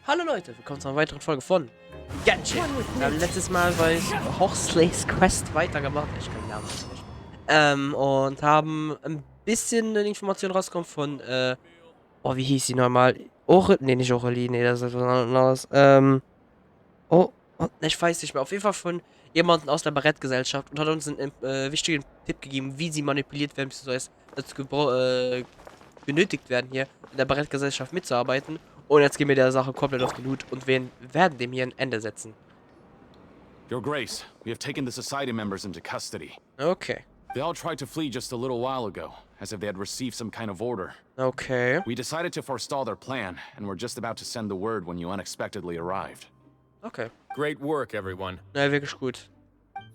Hallo Leute, willkommen zu einer weiteren Folge von Genshin. Wir haben letztes Mal bei Wriothesleys Quest weitergemacht. Ich kann den Namen nicht. Und haben ein bisschen eine Information rausgekommen von, oh, wie hieß sie nochmal? Nicht Aurelie, nee, das ist was anderes. Ich weiß nicht mehr. Auf jeden Fall von jemandem aus der Barettgesellschaft und hat uns einen wichtigen Tipp gegeben, wie sie manipuliert werden, beziehungsweise dazu benötigt werden, hier in der Barettgesellschaft mitzuarbeiten. Und jetzt gehen wir der Sache komplett auf den Hut und wir werden dem hier ein Ende setzen. Your Grace, we have taken the Society members into custody. Okay. They all tried to flee just a little while ago, as if they had received some kind of order. Okay. We decided to forestall their plan, and were just about to send the word when you unexpectedly arrived. Okay. Great work, everyone. Na, wirklich gut.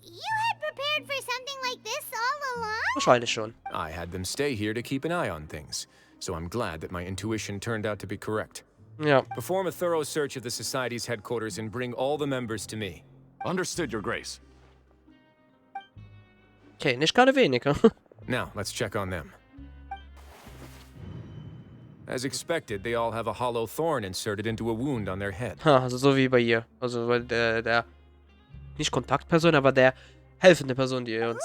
You had prepared for something like this all along? Wahrscheinlich schon. I had them stay here to keep an eye on things, so I'm glad that my intuition turned out to be correct. Ja. Perform a thorough search of the Society's headquarters and bring all the members to me. Understood, Your Grace. Okay, nicht gerade weniger. Now, let's check on them. As expected, they all have a hollow thorn inserted into a wound on their head. Ha, also so wie bei ihr. Also bei der nicht Kontaktperson, aber der helfende Person, die uns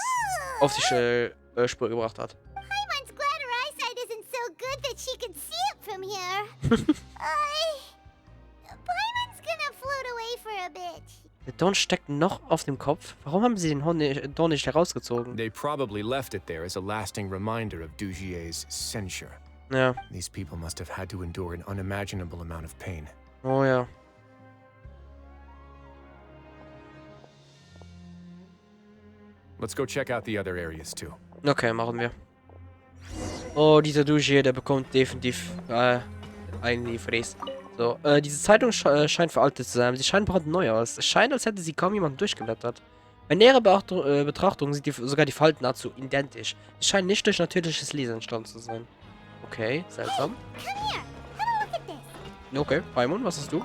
auf die Spur gebracht hat. Paimon's glad her eyesight isn't so good that she can see it from here. Paimon's gonna float away for a bit. Der Dorn steckt noch auf dem Kopf. Warum haben sie den Dorn nicht herausgezogen? They probably left it there as a lasting reminder of Dugier's censure. Ja. These people must have had to endure an unimaginable amount of pain. Oh ja. Let's go check out the other areas too. Okay, machen wir. Oh, dieser Douche hier, der bekommt definitiv einen in die Fräse. So, diese Zeitung scheint veraltet zu sein. Sie scheint brandneu aus. Es scheint, als hätte sie kaum jemand durchgeblättert. Bei näherer Betrachtung sind sogar die Falten nahezu identisch. Sie scheinen nicht durch natürliches Lesen entstanden zu sein. Okay, seltsam. Come here. Have a look at this. Okay, Paimon, was hast du?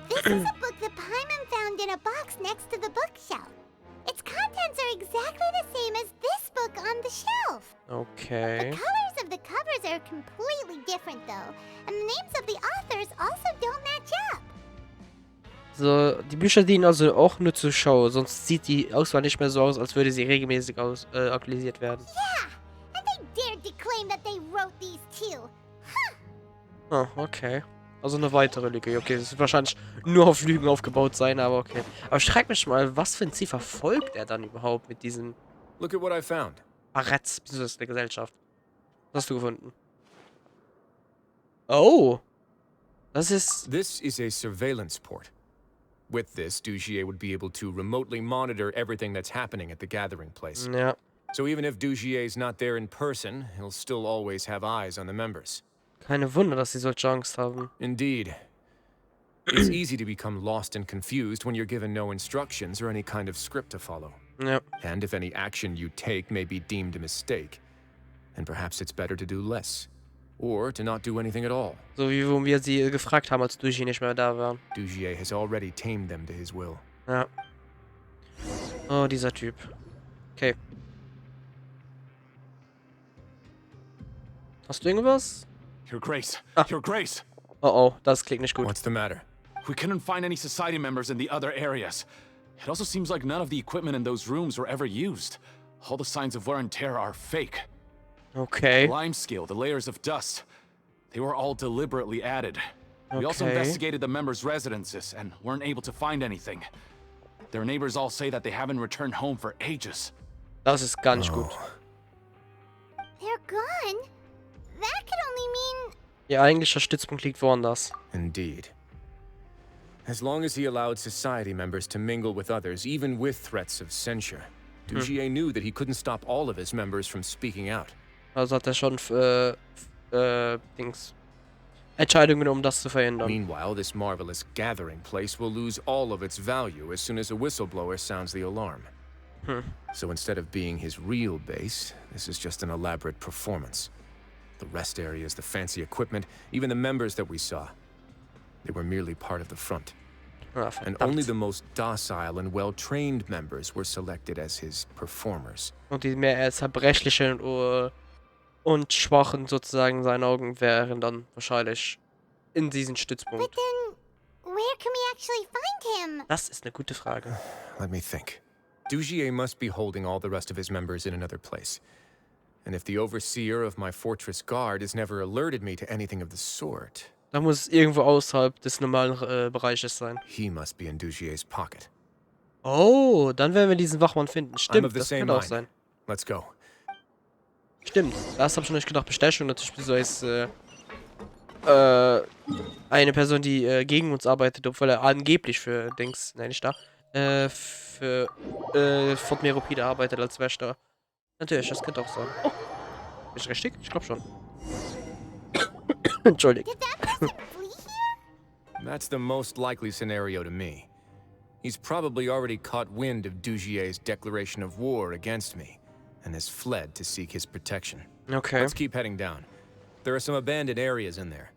This is a book that Paimon found in a box next to the bookshelf. Its contents are exactly the same as this book on the shelf. Okay. The colors of the covers are completely different though, and the names of the authors also don't match up. So, die Bücher dienen also auch nur zur Show, sonst sieht die Auswahl nicht mehr so aus, als würde sie regelmäßig aktualisiert werden. Yeah, and they dared to claim that they wrote these too. Ah, okay. Also eine weitere Lücke. Okay, das wird wahrscheinlich nur auf Lügen aufgebaut sein, aber okay. Aber ich frage mich mal, was für ein Ziel verfolgt er dann überhaupt mit diesem Look at what I found. Barett, beziehungsweise der Gesellschaft? Was hast du gefunden? Oh! Das ist... This is a surveillance port. With this, Dugier would be able to remotely monitor everything that's happening at the gathering place. Ja. So even if Dugier's not there in person, he'll still always have eyes on the members. Keine Wunder, dass sie solche Angst haben. Indeed. It's easy to become lost and confused when you're given no instructions or any kind of script to follow. Ja. And if any action you take may be deemed a mistake, then perhaps it's better to do less. Or to not do anything at all. So wie wo wir sie gefragt haben, als Dushi nicht mehr da war. Dugier has already tamed them to his will. Ja. Oh, dieser Typ. Okay. Hast du irgendwas? Your Grace, Your Grace. Oh oh, das klingt nicht gut. What's the matter? We couldn't find any Society members in the other areas. It also seems like none of the equipment in those rooms were ever used. All the signs of wear and tear are fake. Okay. Limescale, the layers of dust, they were all deliberately added. We also Okay. investigated the members' residences and weren't able to find anything. Their neighbors all say that they haven't returned home for ages. Das ist gar nicht gut. They're gone? That could only mean... Ihr eigentlicher Stützpunkt liegt woanders. Indeed. As long as he allowed society members to mingle with others, even with threats of censure, Dugier knew that he couldn't stop all of his members from speaking out. Also hat er schon Entscheidungen genommen, um das zu verhindern. Meanwhile, this marvelous gathering place will lose all of its value as soon as a whistleblower sounds the alarm. So instead of being his real base, this is just an elaborate performance. The rest areas, the fancy equipment, even the members that we saw, they were merely part of the front. Ah, And only verdammt. the most docile and well-trained members were selected as his performers. Und die mehr zerbrechlichen und schwachen sozusagen in seinen Augen wären dann wahrscheinlich in diesen Stützpunkt. But then, where can we actually find him? Das ist eine gute Frage. Let me think. Dugier must be holding all the rest of his members in another place. And if the overseer of my fortress guard has never alerted me to anything of the sort, Da muss es irgendwo außerhalb des normalen Bereiches sein. he must be in Dugier's pocket. Oh, dann werden wir diesen Wachmann finden. I'm Stimmt, of the das same könnte auch mind. sein. Let's go. Stimmt, das habe ich schon nicht gedacht. Bestechung natürlich so als eine Person, die gegen uns arbeitet, obwohl er angeblich für Dings, nein, nicht da, für Fort Meropide arbeitet als Wächter. Natürlich, das könnte auch sein. Oh, bin ich richtig? Ich glaube schon. Entschuldigt. Did that person flee here? That's the most likely scenario to me. He's probably already caught wind of Dugier's declaration of war against me, and has fled to seek his protection. Okay. Let's keep heading down. There are some abandoned areas in there.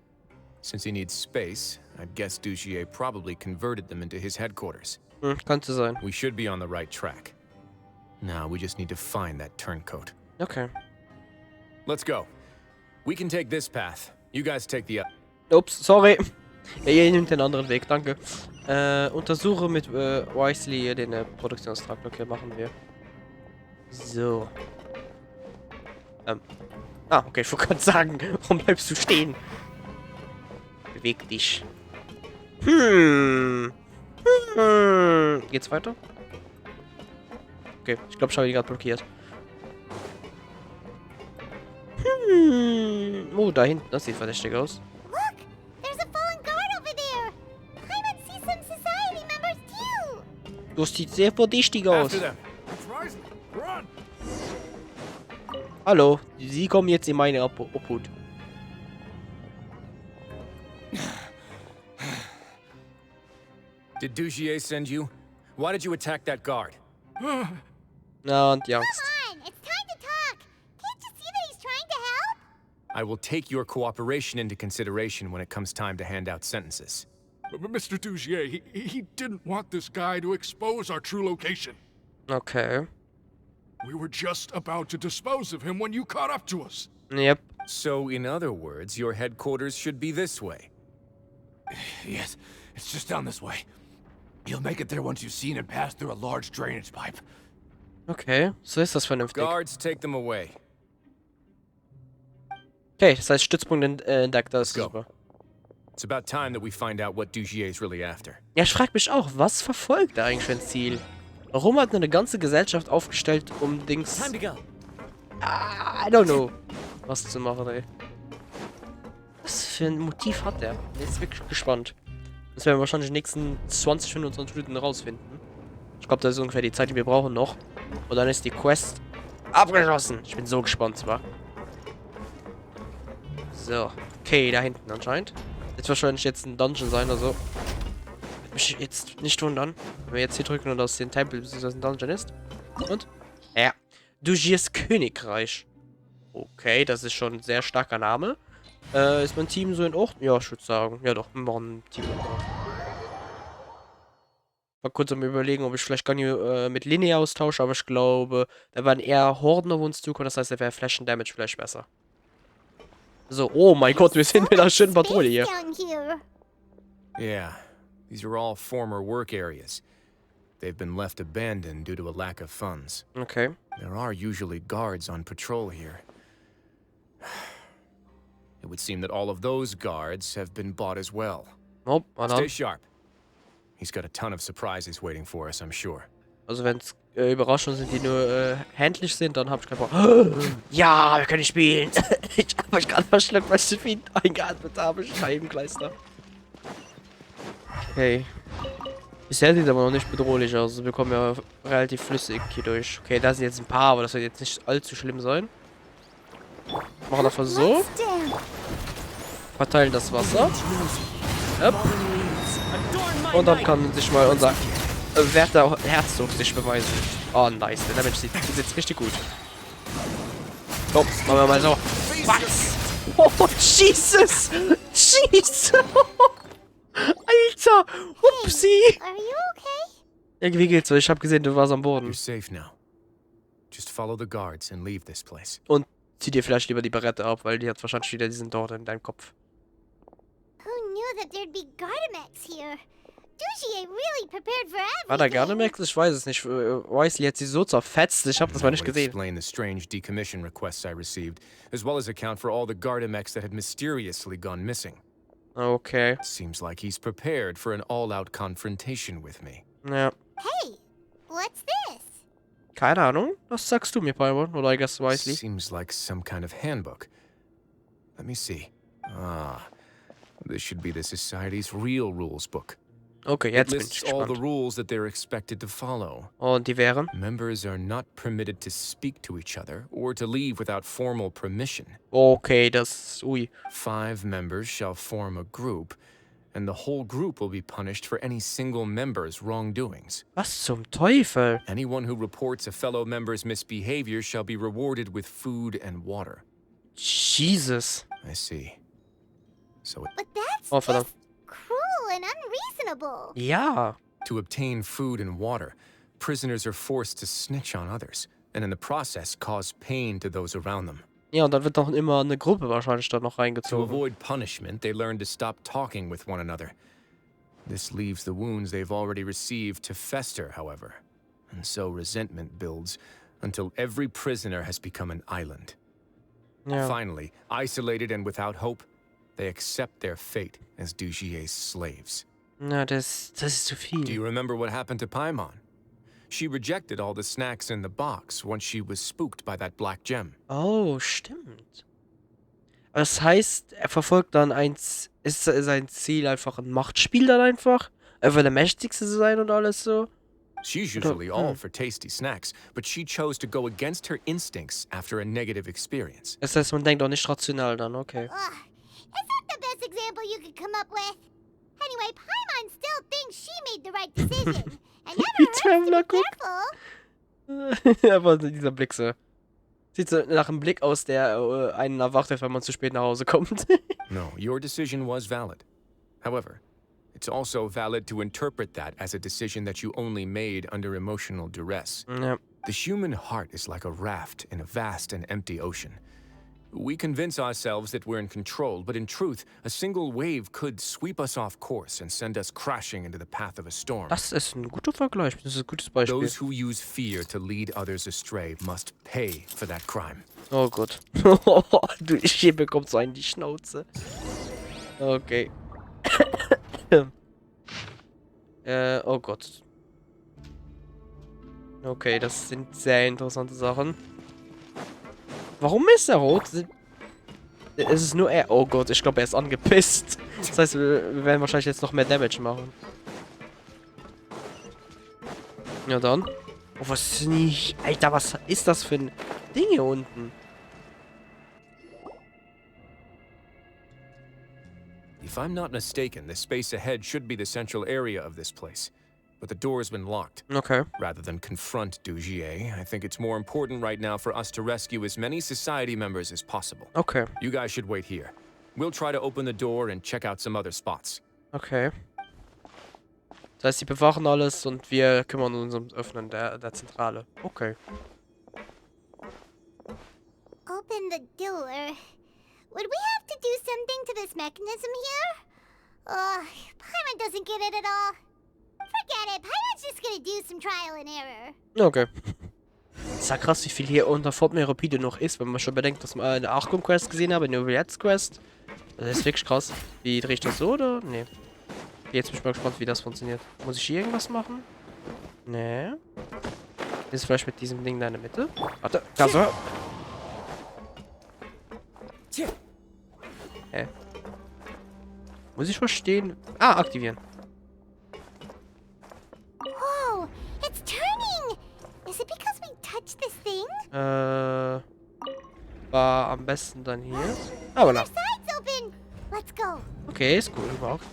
Since he needs space, I'd guess Dugier probably converted them into his headquarters. Könnte sein. We should be on the right track. Now we just need to find that turncoat. Okay. Let's go. We can take this path. You guys take the Ups, sorry. Ihr nimmt den anderen Weg, danke. Untersuche mit Wriothesley den Produktionstrakt. Okay, machen wir. So. Okay, ich wollte gerade sagen, warum bleibst du stehen? Beweg dich. Geht's weiter? Okay, ich glaube, ich habe die gerade blockiert. Oh, da hinten, das sieht verdächtig aus. Look, there's a fallen guard over there. Paimon sees some society members too. Das sieht sehr verdächtig aus. After them. It's Ryzen. Run! Hallo, Sie kommen jetzt in meine Obhut. Did Dugier send you? Why did you attack that guard? Na, und die Angst. Come on, it's time to talk. Can't you see that he's trying to help? I will take your cooperation into consideration when it comes time to hand out sentences. Mr. Dugier, he didn't want this guy to expose our true location. Okay. We were just about to dispose of him when you caught up to us. Yep. So, in other words, your headquarters should be this way. Yes, it's just down this way. You'll make it there once you've seen and passed through a large drainage pipe. Okay, so ist das vernünftig. Guards, take them away. Okay, das heißt Stützpunkt entdeckt, das ist Go. super. It's about time that we find out what Dugier's really after. Ja, ich frage mich auch, was verfolgt er eigentlich für ein Ziel? Warum hat er eine ganze Gesellschaft aufgestellt, um Dings... Time to go. I don't know. Was zu machen, ey. Was für ein Motiv hat er? Ich bin jetzt wirklich gespannt. Das werden wir wahrscheinlich in den nächsten 20, 25 Minuten rausfinden. Ich glaube, das ist ungefähr die Zeit, die wir brauchen noch. Und dann ist die Quest abgeschlossen. Ich bin so gespannt, zwar. So. Okay, da hinten anscheinend. Wird wahrscheinlich jetzt ein Dungeon sein oder so. Wird mich jetzt nicht wundern, wenn wir jetzt hier drücken und aus dem Tempel bzw. ein Dungeon ist. Und? Ja. Dugiers Königreich. Okay, das ist schon ein sehr starker Name. Ist mein Team so in Ordnung? Ja, ich würde sagen. Ja doch, wir machen ein Team. Mal kurz am Überlegen, ob ich vielleicht gar nicht mit Linie austausche, aber ich glaube, da werden eher Horden auf uns zukommen. Das heißt, da wäre Flash Damage vielleicht besser. So, oh mein Gott, wir sind mit einer schönen Patrouille hier. Down here. Yeah, these are all former work areas. They've been left abandoned due to a lack of funds. Okay. There are usually guards on patrol here. It would seem that all of those guards have been bought as well. Oh, Stay sharp. He's got a ton of surprises waiting for us, I'm sure. also wenn es Überraschungen sind, die nur händlich sind, dann habe ich keinen Bock. Ja, wir können spielen. Ich habe mich gerade verschluckt, weil ich so viel eingeatmet habe. Scheibenkleister. Okay. Bisher sieht es aber noch nicht bedrohlich aus. Also wir kommen ja relativ flüssig hier durch. Okay, da sind jetzt ein paar, aber das wird jetzt nicht allzu schlimm sein. Machen einfach so. Let's do. Verteilen das Wasser. Yep. Und dann kann sich mal unser werter Herzog sich beweisen. Oh, nice. Der Damage sieht jetzt richtig gut. So, machen wir mal so. Was? Oh, Jesus! Jesus! Alter! Upsi! Are you okay? Ja, wie geht's? Ich habe gesehen, du warst am Boden. You're safe now. Just follow the guards and leave this place. Und zieh dir vielleicht lieber die Barette ab, weil die hat wahrscheinlich wieder diesen Dort in deinem Kopf. Who that there'd be Gardamex here. Dougie really prepared for everything. War da Gardamex? Ich weiß es nicht. Wriothesley hat sie so zerfetzt. Ich habe das mal nicht That would gesehen. explain the strange decommission requests I received, as well as account for all the Gardamex that had mysteriously gone missing. Okay. Seems like he's prepared for an all-out confrontation with me. Ja. Hey, what's this? Keine Ahnung. Was sagst du mir, Paimon? Oder I guess Wriothesley? Seems like some kind of handbook. Let me see. Ah, this should be the Society's real rules book. Okay, It jetzt bin ich lists all the gespannt. rules that they're expected to follow. Und die wären? Members are not permitted to speak to each other or to leave without formal permission. Okay, das... Ui. 5 members shall form a group, and the whole group will be punished for any single member's wrongdoings. Was zum Teufel? Anyone who reports a fellow member's misbehavior shall be rewarded with food and water. Jesus. I see. So But that's Oh, verdammt. just cruel and unreasonable. Ja. to obtain food and water, prisoners are forced to snitch on others, and in the process cause pain to those around them. Ja, und dann wird doch immer eine Gruppe wahrscheinlich da noch To reingezogen. avoid punishment, they learn to stop talking with one another. This leaves the wounds they've already received to fester, however, and so resentment builds until every prisoner has become an island. Ja. Finally, isolated and without hope, they accept their fate as Dugier's slaves. Na, das ist zu Do viel. you remember what happened to Paimon? She rejected all the snacks in the box once she was spooked by that black gem. Oh, stimmt. Das heißt, er verfolgt dann ist sein Ziel einfach ein Machtspiel dann einfach? Er will der Mächtigste sein und alles so? She's usually all for tasty snacks, but she chose to go against her instincts after a negative experience. Das heißt, man denkt auch nicht rational dann, okay. Ugh, is that the best example you could come up with? Anyway, Paimon still thinks she made the right decision. And never hurts to Traveler be guckt. careful. Aber dieser Blick so. Sieht so nach einem Blick aus, der einen erwartet, wenn man zu spät nach Hause kommt. No, your decision was valid. However, it's also valid to interpret that as a decision that you only made under emotional duress. Ja. The human heart is like a raft in a vast and empty ocean. We convince ourselves that we're in control, but in truth, a single wave could sweep us off course and send us crashing into the path of a storm. Das ist ein guter Vergleich. Das ist ein gutes Beispiel. Those who use fear to lead others astray must pay for that crime. Oh Gott. Du, ich bekommt so einen die Schnauze. Okay. Oh Gott. Okay, das sind sehr interessante Sachen. Warum ist er rot? Es ist nur er. Oh Gott, ich glaube, er ist angepisst. Das heißt, wir werden wahrscheinlich jetzt noch mehr Damage machen. Ja dann. Oh, was nicht? Alter, was ist das für ein Ding hier unten? If I'm not mistaken, the space ahead should be the central area of this place. But the door has been locked. Okay. Rather than confront Dugier, I think it's more important right now for us to rescue as many society members as possible. Okay. You guys should wait here. We'll try to open the door and check out some other spots. Okay. Das heißt, sie bewachen alles und wir kümmern uns ums Öffnen der Zentrale. Okay. Open the door. Would we have to do something to this mechanism here? Paimon doesn't get it at all. Forget it. Paimon's just gonna do some trial and error. Okay. Ist ja krass, wie viel hier unter Fort Rapide noch ist, wenn man schon bedenkt, dass man eine Archon-Quest gesehen habe, eine Quest. Das ist wirklich krass. Wie drehe ich das so, oder? Nee. Jetzt bin ich mal gespannt, wie das funktioniert. Muss ich hier irgendwas machen? Nee. Ist vielleicht mit diesem Ding da in der Mitte? Warte, da so. Hä? Muss ich verstehen? Ah, aktivieren. Whoa, it's turning. Is it because we touched this thing? War am besten dann hier. Aber na. Sides open. Let's go. Okay, ist cool gemacht.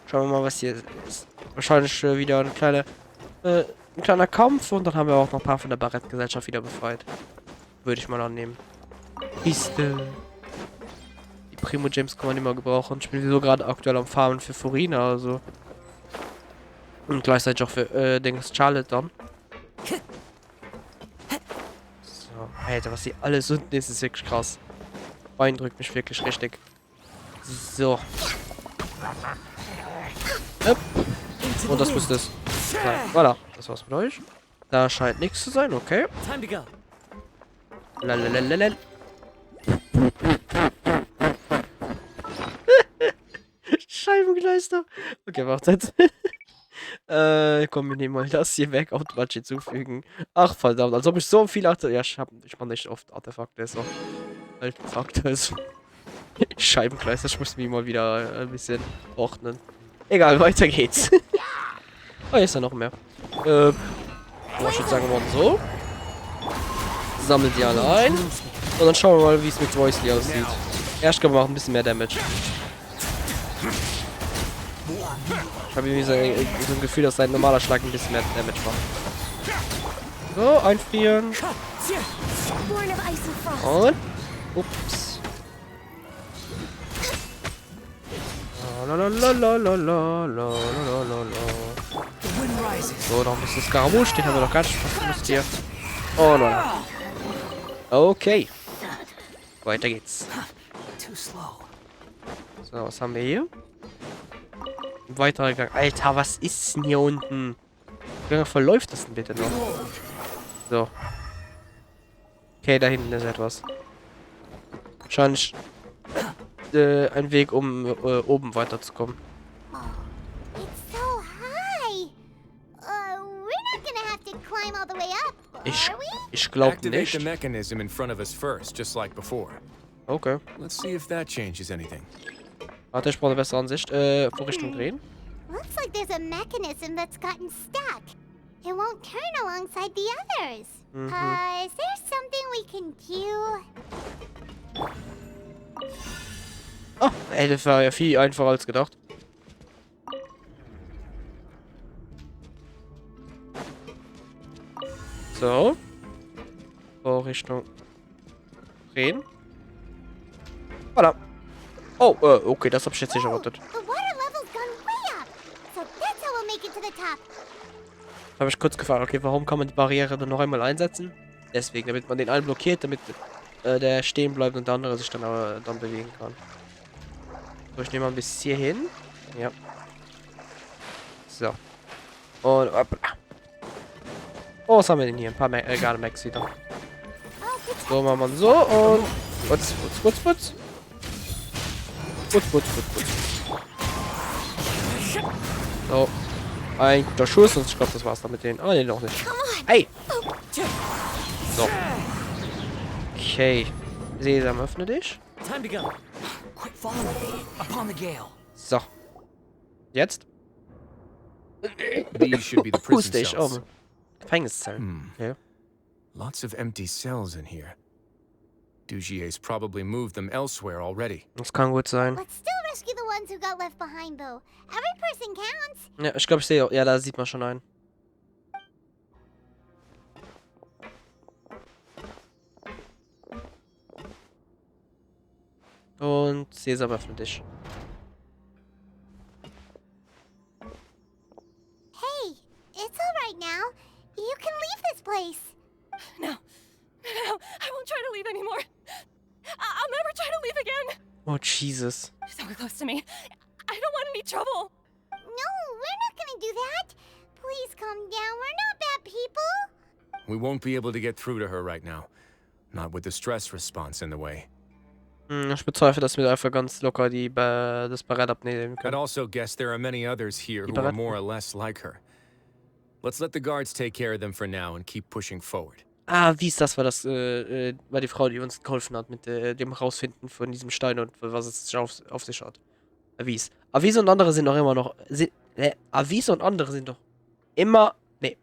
Schauen wir mal, was hier ist. Wahrscheinlich wieder ein kleiner Kampf und dann haben wir auch noch ein paar von der Barrettgesellschaft wieder befreit. Würde ich mal annehmen. Kiste. Die Primo Gems kann man immer gebrauchen. Ich bin sowieso gerade aktuell am Farmen für Furina, also. Und gleichzeitig auch für Charlotte dann. So, Alter, was hier alles unten ist wirklich krass. Beeindruckt mich wirklich richtig. So. Yep. Und das müsste es sein. Voilà, das war's mit euch. Da scheint nichts zu sein, okay. Time to go. Lalalala. Scheibengleister. Okay, wartet. Komm, wir nehmen mal das hier weg. Automatisch hinzufügen. Ach, verdammt. Als ob ich so viel Artefakte... Ja, ich mache nicht oft Artefakte. So. Artefakte ist... Scheibengleister. Ich muss mich mal wieder ein bisschen ordnen. Egal, weiter geht's. Oh, hier ist ja noch mehr. Ich würde sagen, wir machen so. Sammelt die alle ein. Und dann schauen wir mal, wie es mit Wriothesley aussieht. Erst können wir machen ein bisschen mehr Damage. Ich habe irgendwie so ein Gefühl, dass sein normaler Schlag ein bisschen mehr Damage macht. So, einfrieren. Und. Ups. So, noch ein bisschen Scaramouche, den haben wir noch gar nicht vermisst hier. Oh nein. Okay. Weiter geht's. So, was haben wir hier? Ein weiterer Gang. Alter, was ist denn hier unten? Wie lange verläuft das denn bitte noch? So. Okay, da hinten ist etwas. Wahrscheinlich ein Weg, um oben weiterzukommen. It's so high. We're not gonna have to climb all the way up, are we? Ich glaube Activate the nicht. mechanism in front of us first, just like before. Okay. Let's see if that changes anything. Warte, ich brauche eine bessere Ansicht. Vorrichtung drehen. Looks like there's a mechanism that's gotten stuck. It won't turn alongside the others. Is there something we can do? Oh, ey, das war ja viel einfacher als gedacht. So. Vorrichtung drehen. Voilà. Oh, okay, das hab ich jetzt nicht erwartet. The water level's gone way up. So that's how we'll make it to the top. Habe ich kurz gefragt, okay, warum kann man die Barriere dann noch einmal einsetzen? Deswegen, damit man den einen blockiert, damit der stehen bleibt und der andere sich dann bewegen kann. So, ich nehme mal bis hierhin. Ja. So. Und oh, was haben wir denn hier? Ein paar Max wieder. So, machen wir so und putz. Putz. So. Ein guter Schuss und ich glaube, das war's dann mit denen. Ah, nee, noch nicht. Hey! So. Okay. Sesam, öffne dich. Time to go. Quick, follow me. Upon the gale. So. Jetzt? These should be the prison Fußdich. cells. Oh. Gefängniszellen. Okay. Lots of empty cells in here. Dugier's probably moved them elsewhere already. Das kann gut sein. Let's still rescue the ones who got left behind, though. Every person counts. Ja, ich glaube, ich sehe. Ja, da sieht man schon einen. Und Sesam, öffne dich. Hey, it's all right now. You can leave this place. No, I won't try to leave anymore. I'll never try to leave again. Oh, Jesus. Don't get close to me. I don't want any trouble. No, we're not gonna do that. Please calm down. We're not bad people. We won't be able to get through to her right now. Not with the stress response in the way. Ich bezweifle, dass wir einfach ganz locker das Barett abnehmen I'd können. also guess there are many others here who are more or less like her. Let's let the guards take care of them for now and keep pushing forward. Ah, wie ist das? War die Frau, die uns geholfen hat mit dem Rausfinden von diesem Stein und was es auf sich hat. Avis. Avis und andere sind doch immer noch... Avis und andere sind doch immer... Nee.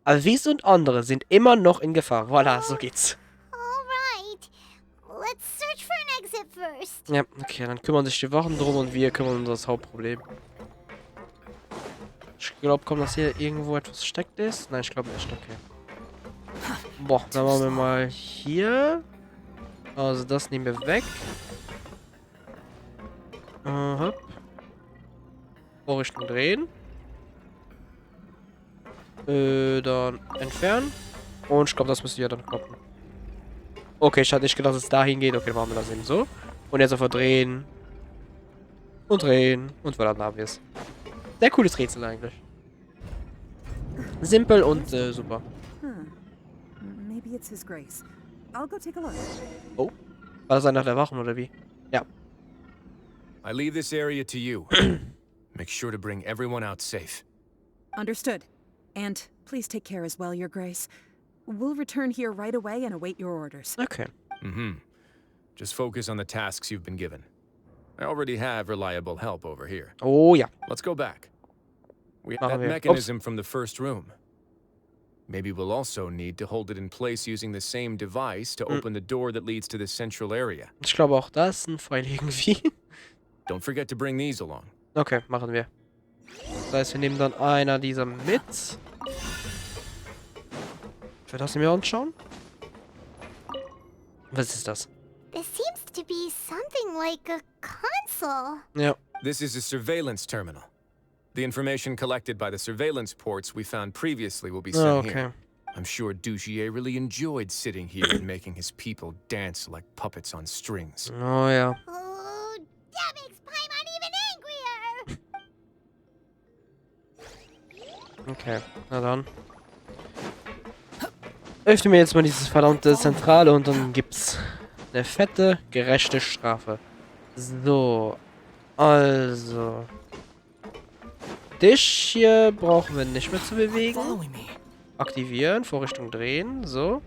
Avis und andere sind immer noch in Gefahr. Voilà, so geht's. All right. Let's search for an exit first. Ja, okay, dann kümmern sich die Wachen drum und wir kümmern uns um das Hauptproblem. Ich glaube, kommt, dass hier irgendwo etwas versteckt ist. Nein, ich glaube nicht, okay. Boah, dann machen wir mal hier. Also das nehmen wir weg. Vorrichtung drehen. Dann entfernen. Und ich glaube, das müsste ja dann klappen. Okay, ich hatte nicht gedacht, dass es dahin geht. Okay, dann machen wir das eben so. Und jetzt einfach drehen. Und drehen. Und voilà, dann haben wir es. Sehr cooles Rätsel eigentlich. Simpel und super. Maybe it's his grace. I'll go take a look. Oh. War das einer der Wachen oder wie? Ja. I leave this area to you. Make sure to bring everyone out safe. Understood. And please take care as well, Your Grace. We'll return here right away and await your orders. Okay. Just focus on the tasks you've been given. I already have reliable help over here. Oh ja. Let's go back. We have Machen that wir. mechanism from the first room. Maybe we'll also need to hold it in place using the same device to open the door that leads to the central area. Ich glaube auch das ist ein Pfeil irgendwie. Don't forget to bring these along. Okay, machen wir. Das heißt, wir nehmen dann einer dieser mit. Ich werde das mir anschauen. Was ist das? This seems to be something like a console. Ja. This is a surveillance terminal. The information collected by the surveillance ports we found previously will be sent here. I'm sure Dugier really enjoyed sitting here and making his people dance like puppets on strings. Oh ja. Oh, that makes Paimon even angrier. Okay, na dann. Öffne mir jetzt mal dieses verdammte Zentrale und dann gibt's eine fette, gerechte Strafe. So. Also. Dich hier brauchen wir nicht mehr zu bewegen. Following me. Aktivieren, Vorrichtung drehen, so.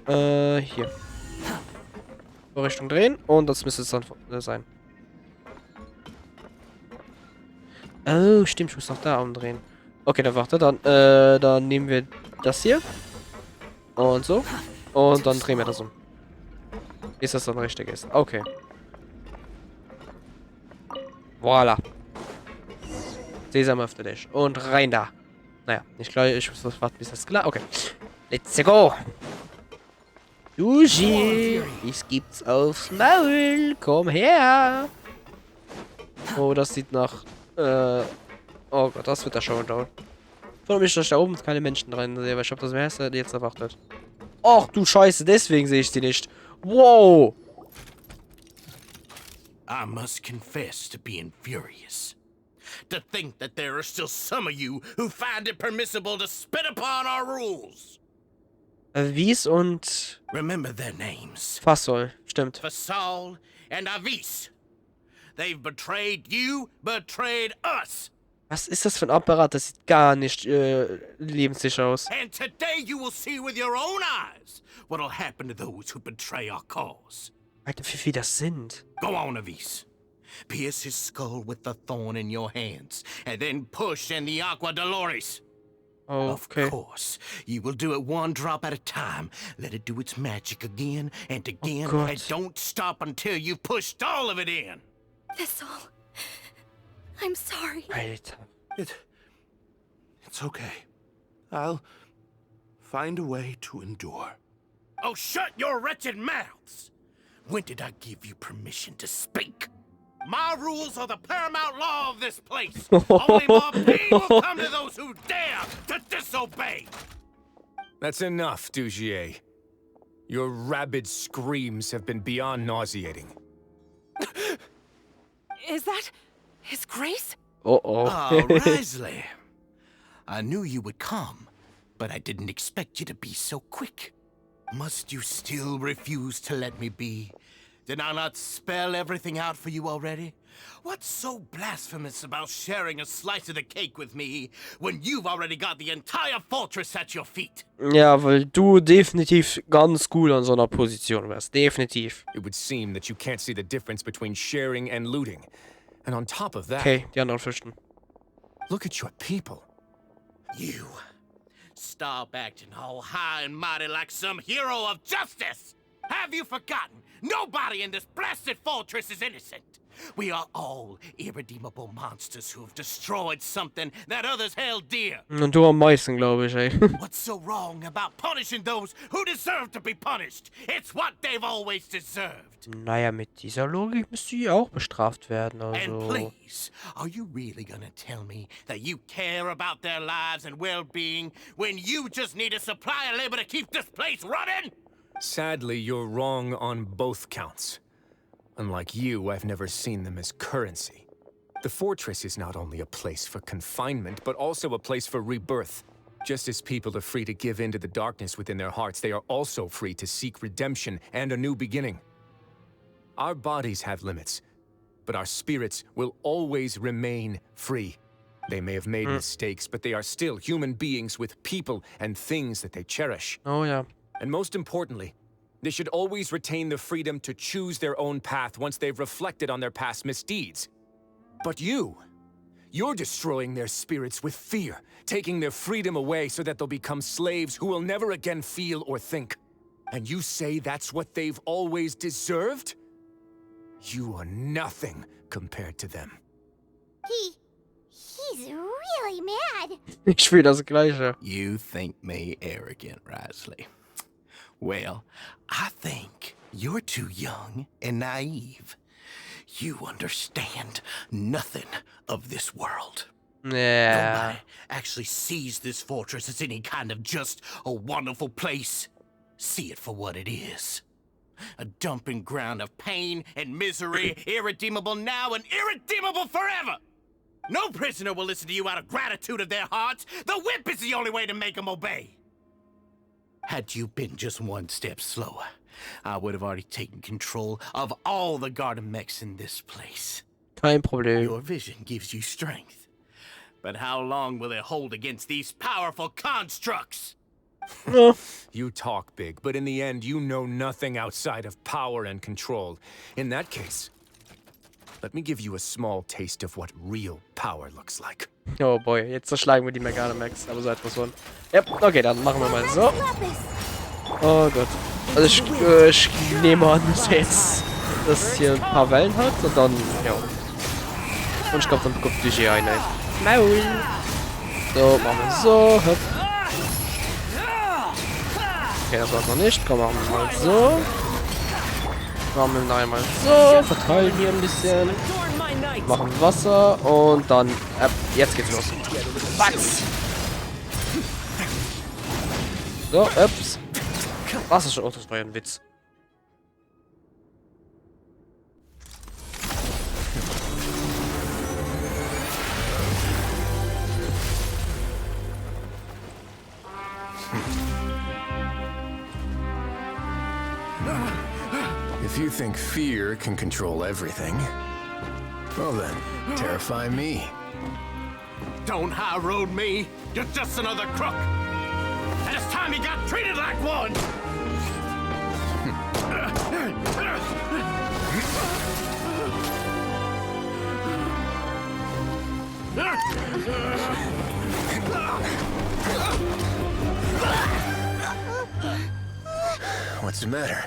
Hier. Vorrichtung drehen und das müsste es dann sein. Oh, stimmt, ich muss noch da umdrehen. Okay, dann warte, dann nehmen wir das hier. Und so. Und dann drehen wir das um. Bis das dann richtig ist. Okay. Voila. Sesam öffne dich. Und rein da. Naja, nicht gleich. Ich muss warten, bis das klar. Okay. Let's go. Yuji. Was gibt's aufs Maul? Komm her. Oh, das sieht nach. Oh Gott, das wird der Showdown. Vor allem, dass ich da oben keine Menschen drin sehe, weil ich hab das erste jetzt erwartet. Ach du Scheiße, deswegen sehe ich sie nicht. Wow. I must confess to being furious. To think that there are still some of you who find it permissible to spit upon our rules. Wies und Remember their names. Fassol, stimmt. Fasal and Avis. They've betrayed you, betrayed us. Was ist das für ein Apparat? Das sieht gar nicht lebenssicher aus. And today you will see with your own eyes what'll happen to those who betray our cause. Alter, wie viel das sind. Go on, Avis. Pierce his skull with the thorn in your hands, and then push in the Aqua Dolores. Oh, okay. Of course, you will do it one drop at a time. Let it do its magic again and again, Oh, and don't stop until you've pushed all of it in. This all. I'm sorry. Alter. It's okay. I'll find a way to endure. Oh, shut your wretched mouths! When did I give you permission to speak? My rules are the paramount law of this place. Only more pain will come to those who dare to disobey. That's enough, Dugier. Your rabid screams have been beyond nauseating. Is that His Grace? Oh. Wriothesley. I knew you would come, but I didn't expect you to be so quick. Must you still refuse to let me be? Did I not spell everything out for you already? What's so blasphemous about sharing a slice of the cake with me when you've already got the entire fortress at your feet? Ja, weil du definitiv ganz gut an so einer Position wärst. Definitiv. It would seem that you can't see the difference between sharing and looting. And on top of that, Okay, die anderen Fischen. look at your people. You stop acting all high and mighty like some hero of justice! Have you forgotten? Nobody in this blasted fortress is innocent. We are all irredeemable monsters who have destroyed something that others held dear. Und du am meisten, glaube ich, ey. What's so wrong about punishing those who deserve to be punished? It's what they've always deserved. Naja, mit dieser Logik müsste sie auch bestraft werden, And also. please, are you really gonna tell me that you care about their lives and well-being when you just need a supply of labor to keep this place running? Sadly, you're wrong on both counts. Unlike you, I've never seen them as currency. The fortress is not only a place for confinement, but also a place for rebirth. Just as people are free to give in to the darkness within their hearts, they are also free to seek redemption and a new beginning. Our bodies have limits, but our spirits will always remain free. They may have made mistakes, but they are still human beings with people and things that they cherish. Oh ja. And most importantly, they should always retain the freedom to choose their own path once they've reflected on their past misdeeds. But you're destroying their spirits with fear, taking their freedom away so that they'll become slaves who will never again feel or think. And you say that's what they've always deserved? You are nothing compared to them. He's really mad. Ich fühle das Gleiche. You think me arrogant, Wriothesley. Well, I think you're too young and naive. You understand nothing of this world. Yeah. Nobody actually sees this fortress as any kind of just a wonderful place. See it for what it is. A dumping ground of pain and misery, irredeemable now and irredeemable forever. No prisoner will listen to you out of gratitude of their hearts. The whip is the only way to make them obey. Had you been just one step slower, I would have already taken control of all the garden mechs in this place. Kein Problem. Your vision gives you strength. But how long will it hold against these powerful constructs? You talk big, but in the end, you know nothing outside of power and control. In that case, let me give you a small taste of what real power looks like. Oh boy, jetzt zerschlagen wir die Meganomax, aber so etwas von. Ja, okay, dann machen wir mal so. Oh Gott. Also ich nehme an, dass hier ein paar Wellen hat und dann, ja. Und ich glaube, dann bekommt die hier eine. Maul. So, machen wir so. Hopp. Okay, das war's noch nicht. Komm, machen wir mal so. Machen wir noch einmal so. Verteilen hier ein bisschen. Machen Wasser und dann. Jetzt geht's los. Was? So, ups. Was ist schon? Oh, das war ja ein Witz. If you think fear can control everything, well then, terrify me. Don't high road me. You're just another crook. And it's time you got treated like one. What's the matter?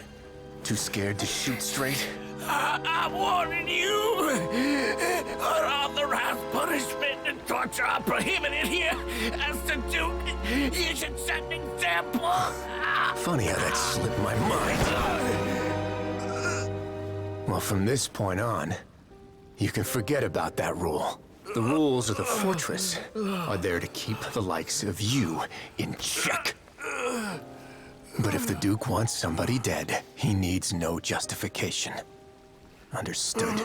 Too scared to shoot straight? I'm warning you. Unauthorized punishment and torture are prohibited here. As the Duke, you should set an example. Funny how that slipped my mind. Well, from this point on, you can forget about that rule. The rules of the fortress are there to keep the likes of you in check. But if the Duke wants somebody dead, he needs no justification. Understood?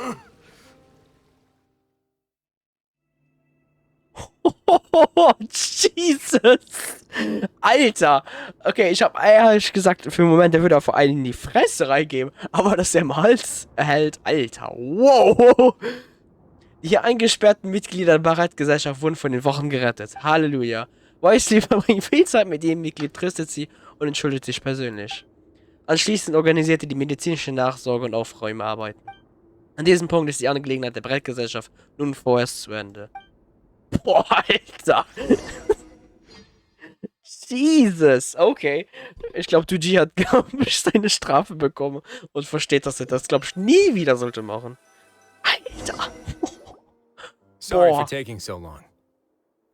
Oh, Jesus! Alter! Okay, ich habe ehrlich gesagt, für einen Moment, der würde vor allem in die Fresse reingeben, aber dass er im Hals erhält, Alter, wow! Die hier eingesperrten Mitglieder der Barettgesellschaft wurden von den Wochen gerettet. Halleluja. Wriothesley verbringt viel Zeit mit jedem Mitglied, tröstet sie und entschuldigt sich persönlich. Anschließend organisierte die medizinische Nachsorge und Aufräumarbeiten. An diesem Punkt ist die Angelegenheit der Barettgesellschaft nun vorerst zu Ende. Boah, Alter! Jesus, okay. Ich glaube, Duji hat, glaube ich, seine Strafe bekommen und versteht, dass er das, glaube ich, nie wieder sollte machen. Alter! Sorry for taking so long.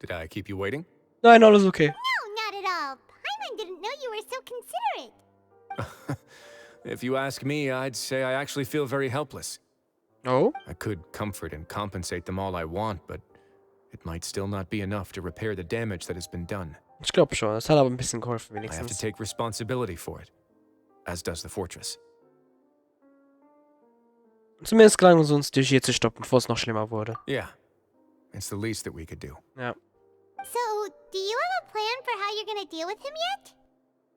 Did I keep you waiting? Nein, alles okay. No, not at all. Paimon didn't know you were so considerate. If you ask me, I'd say I actually feel very helpless. Oh? I could comfort and compensate them all I want, but it might still not be enough to repair the damage that has been done. Ich glaube schon. Das hat aber ein bisschen geholfen, I have to wenigstens. take responsibility for it, as does the fortress. Zumindest gelang es uns, dich hier zu stoppen, bevor es noch schlimmer wurde. Yeah, it's the least that we could do. Ja. So, do you have a plan for how you're gonna deal with him yet?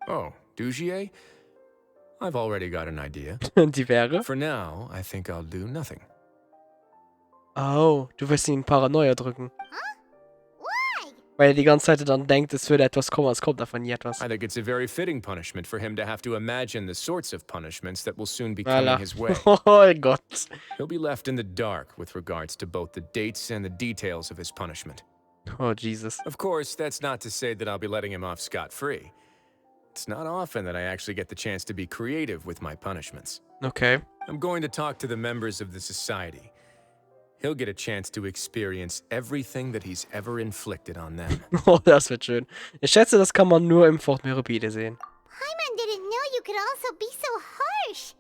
Oh, Dugier? I've already got an idea. Die wäre? For now, I think I'll do nothing. Oh, du wirst ihn Paranoia drücken. Why? Weil er die ganze Zeit dann denkt, es würde etwas kommen, es kommt davon nie etwas. I think it's a very fitting punishment for him to have to imagine the sorts of punishments that will soon be coming his way. Oh Gott. He'll be left in the dark with regards to both the dates and the details of his punishment. Oh, Jesus. Of course, that's not to say that I'll be letting him off scot-free. It's not often that I actually get the chance to be creative with my punishments. Okay. I'm going to talk to the members of the society. He'll get a chance to experience everything that he's ever inflicted on them. Oh, das wird schön. Ich schätze, das kann man nur im Fort Mirabile sehen. Paimon didn't know you could also be so harsh.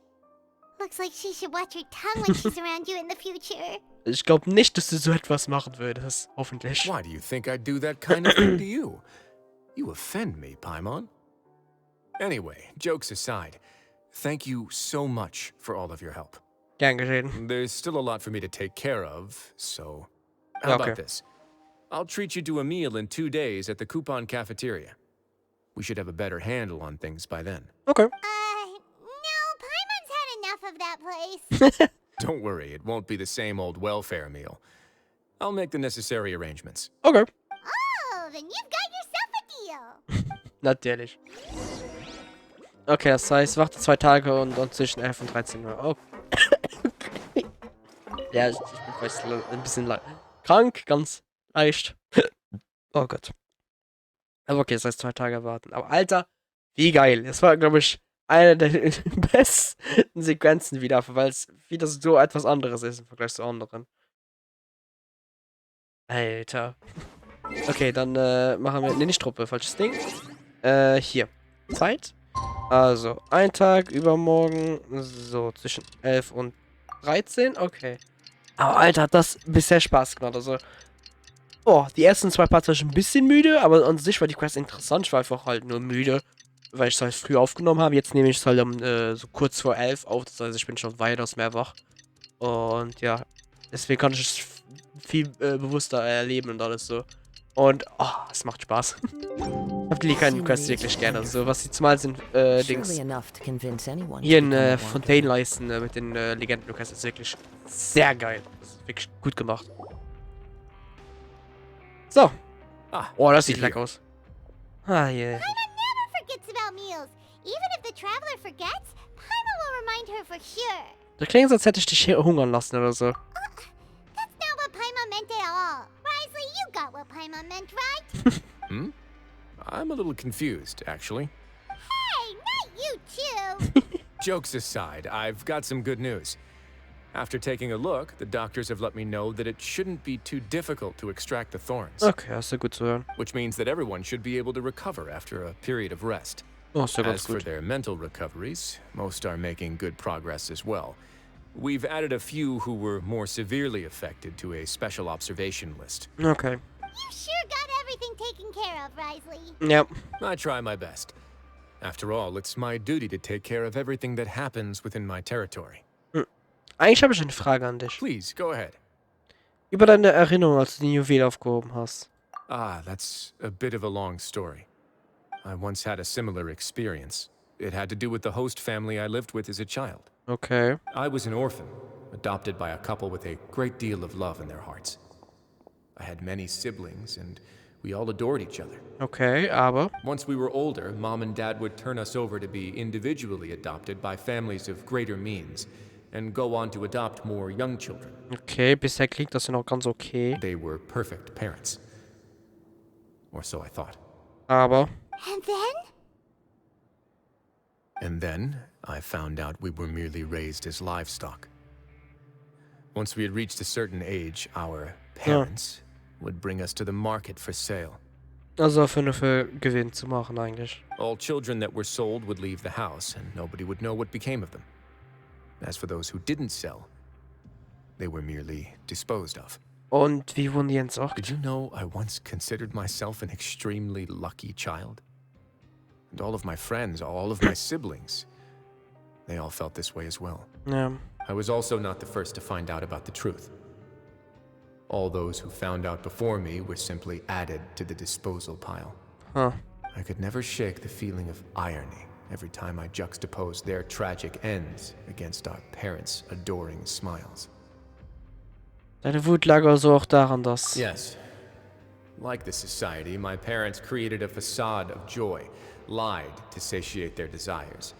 Looks like she should watch her tongue when she's around you in the future. Ich glaube nicht, dass du so etwas machen würdest. Hoffentlich. Why do you think I'd do that kind of thing to you? You offend me, Paimon. Anyway, jokes aside, thank you so much for all of your help. Gern geschehen. There's still a lot for me to take care of, so how about this? I'll treat you to a meal in 2 days at the Coupon Cafeteria. We should have a better handle on things by then. Okay. No, Paimon's had enough of that place. Don't worry, it won't be the same old welfare meal. I'll make the necessary arrangements. Okay. Oh, then you've got yourself a deal. Natürlich. Okay, das heißt, warte 2 Tage und zwischen 11 und 13 Uhr. Oh. Ja, ich bin vielleicht ein bisschen krank, ganz leicht. Oh Gott. Aber okay, das heißt 2 Tage warten. Aber Alter, wie geil. Das war, glaube ich, eine der besten Sequenzen wieder, weil es wieder so etwas anderes ist im Vergleich zu anderen. Alter. Okay, dann machen wir... Ne, nicht Truppe, falsches Ding. Hier. Zeit. Also, ein Tag, übermorgen, so, zwischen 11 und 13, okay. Aber Alter, hat das bisher Spaß gemacht, also... Oh, die ersten 2 Parts war ich ein bisschen müde, aber an sich war die Quest interessant, ich war einfach halt nur müde, weil ich es halt früh aufgenommen habe. Jetzt nehme ich es halt so kurz vor 11 auf, das heißt, ich bin schon weitaus mehr wach. Und ja, deswegen kann ich es viel bewusster erleben und alles so. Und, oh, es macht Spaß. Ich hab die kleinen Quests wirklich gerne. Also, was sie zumal sind, Dings. Hier in Fontaine-Leisten mit den Legenden-Quests ist wirklich sehr geil. Das ist wirklich gut gemacht. So. Oh, das sieht lecker aus. Ah, yeah. Paimon never forgets about meals. Even if the traveler forgets, Paimon will remind her for sure. Das klingt, als hätte ich dich hier hungern lassen oder so. That's not what Paimon meant at all. Wriothesley, you got what Paimon meant, right? Hmm? I'm a little confused, actually. Hey, not you too. Jokes aside, I've got some good news. After taking a look, the doctors have let me know that it shouldn't be too difficult to extract the thorns. Okay, das ist ja gut zu hören. Which means that everyone should be able to recover after a period of rest. Oh, ist ja ganz As for gut. their mental recoveries, most are making good progress as well. We've added a few who were more severely affected to a special observation list. Okay. You sure got everything taken care of, Wriothesley. Ja. I try my best. After all, it's my duty to take care of everything that happens within my territory. Eigentlich habe ich eine Frage an dich. Please, go ahead. Über deine Erinnerung, als du die Juwel aufgehoben hast. Ah, that's a bit of a long story. I once had a similar experience. It had to do with the host family I lived with as a child. Okay. I was an orphan, adopted by a couple with a great deal of love in their hearts. I had many siblings, and we all adored each other. Okay, aber... Once we were older, Mom and Dad would turn us over to be individually adopted by families of greater means, and go on to adopt more young children. Okay, bisher klingt das ja noch ganz okay. They were perfect parents. Or so I thought. Aber... And then? And then, I found out we were merely raised as livestock. Once we had reached a certain age, our parents would bring us to the market for sale. Also für Gewinn zu machen eigentlich. All children that were sold would leave the house, and nobody would know what became of them. As for those who didn't sell, they were merely disposed of. Und wie wurden die entsorgt? Did you know I once considered myself an extremely lucky child? And all of my friends, all of my siblings, they all felt this way as well. Ja. I was also not the first to find out about the truth. All those who found out before me were simply added to the disposal pile. Huh. I could never shake the feeling of irony every time I juxtaposed their tragic ends against our parents' adoring smiles. Deine Wut lag also auch daran, dass... Yes. Like the society, my parents created a facade of joy, lied to satiate their desires,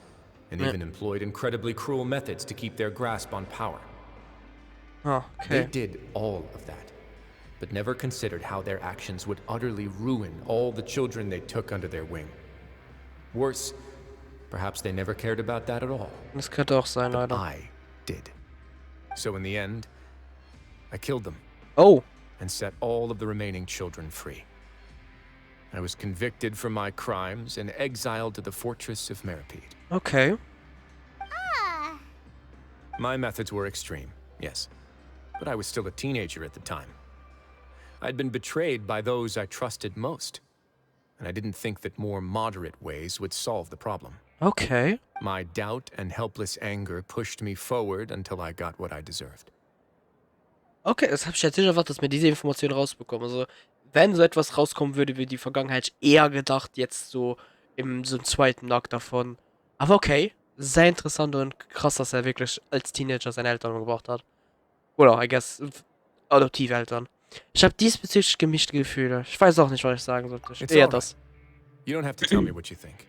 and even employed incredibly cruel methods to keep their grasp on power. Oh, They okay. did all of that, but never considered how their actions would utterly ruin all the children they took under their wing. Worse, perhaps they never cared about that at all. Das könnte auch sein, But leider. I did. So in the end, I killed them Oh, and set all of the remaining children free. I was convicted for my crimes and exiled to the fortress of Meripede. okay. Ah, My methods were extreme, yes, but I was still a teenager at the time. I'd been betrayed by those I trusted most, and I didn't think that more moderate ways would solve the problem. Okay. My doubt and helpless anger pushed me forward until I got what I deserved. Okay, das habe ich jetzt nicht erwartet, dass wir diese Information rausbekommen. Also, wenn so etwas rauskommen würde wie die Vergangenheit, eher gedacht, jetzt so im so einem zweiten Akt davon. Aber okay, sehr interessant und krass, dass er wirklich als Teenager seine Eltern umgebracht hat. Oder, I guess, Adoptiveltern. Ich habe diesbezüglich gemischte Gefühle. Ich weiß auch nicht, was ich sagen sollte. It's Eher alright. das. You don't have to tell me what you think.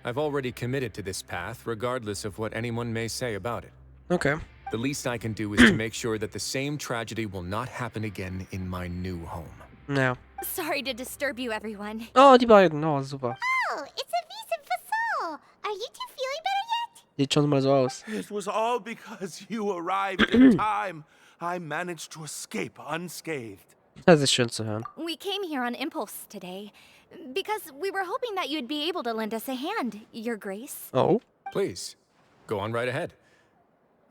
I've already committed to this path, regardless of what anyone may say about it. Okay. The least I can do is to make sure that the same tragedy will not happen again in my new home. Ja. Sorry to disturb you, everyone. Oh, die beiden. Oh, super. oh, it's Avonn and Fasol. Are you two feeling better yet? Sieht schon mal so aus. It was all because you arrived in time. I managed to escape unscathed. Das ist schön zu hören. We came here on impulse today because we were hoping that you'd be able to lend us a hand, Your Grace. Oh. Please, go on right ahead.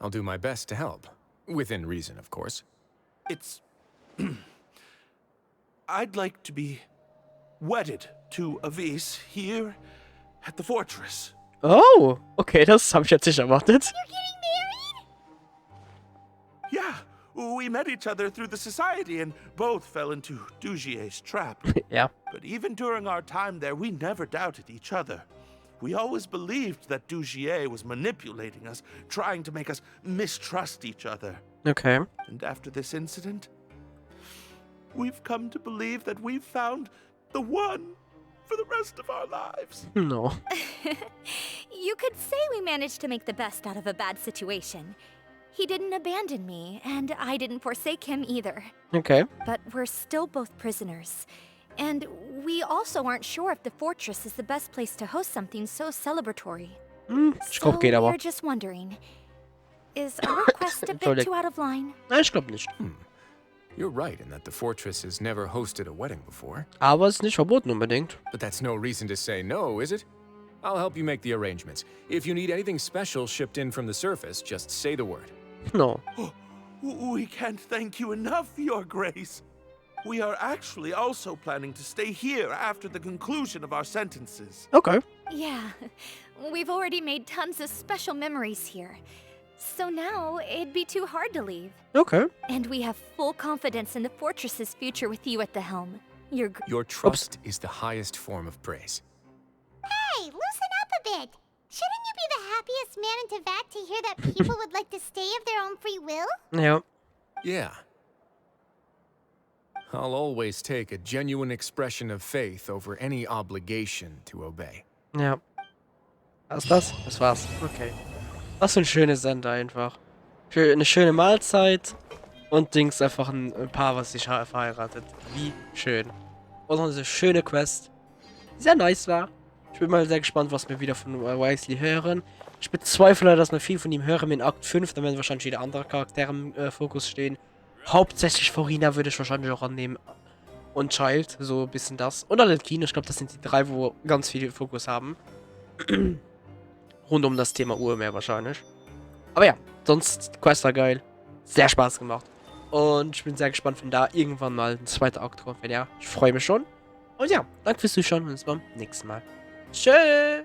I'll do my best to help. Within reason, of course. It's... I'd like to be wedded to Avonn here at the fortress. Oh, okay, das habe ich jetzt nicht erwartet. You're getting married? Yeah, we met each other through the society and both fell into Dugier's trap. Ja. But even during our time there, we never doubted each other. We always believed that Dugier was manipulating us, trying to make us mistrust each other. Okay. And after this incident, we've come to believe that we've found the one for the rest of our lives. No. You could say we managed to make the best out of a bad situation. He didn't abandon me, and I didn't forsake him either. Okay. But we're still both prisoners. And we also aren't sure if the fortress is the best place to host something so celebratory. Ich glaube, geht aber. we're just wondering, is our request a bit too out of line? Nein, ich glaube nicht. You're right in that the fortress has never hosted a wedding before. Aber es ist nicht verboten unbedingt. But that's no reason to say no, is it? I'll help you make the arrangements. If you need anything special shipped in from the surface, just say the word. No. We can't thank you enough, Your Grace. We are actually also planning to stay here after the conclusion of our sentences. Okay. Yeah, we've already made tons of special memories here. So now it'd be too hard to leave. Okay. And we have full confidence in the fortress's future with you at the helm. Your trust is the highest form of praise. Hey, loosen up a bit. Shouldn't you be the happiest man in Teyvat to hear that people would like to stay of their own free will? Ja. Yeah. I'll always take a genuine expression of faith over any obligation to obey. Ja. Was ist das? Das war's. Okay. Was für ein schönes Ende einfach. Für eine schöne Mahlzeit und Dings einfach ein Paar, was sich verheiratet. Wie schön. Und noch eine schöne Quest. Die sehr nice war. Ich bin mal sehr gespannt, was wir wieder von Wriothesley hören. Ich bezweifle, dass wir viel von ihm hören in Akt 5. Da werden wahrscheinlich wieder andere Charaktere im Fokus stehen. Hauptsächlich Farina würde ich wahrscheinlich auch annehmen. Und Child, so ein bisschen das. Und Alekine, ich glaube, das sind die drei, wo ganz viel Fokus haben. Rund um das Thema Urmeer wahrscheinlich. Aber ja, sonst Quest war geil. Sehr Spaß gemacht. Und ich bin sehr gespannt, wenn da irgendwann mal ein zweiter Akt kommt. Wenn ja, ich freue mich schon. Und ja, danke fürs Zuschauen und bis beim nächsten Mal. Tschüss.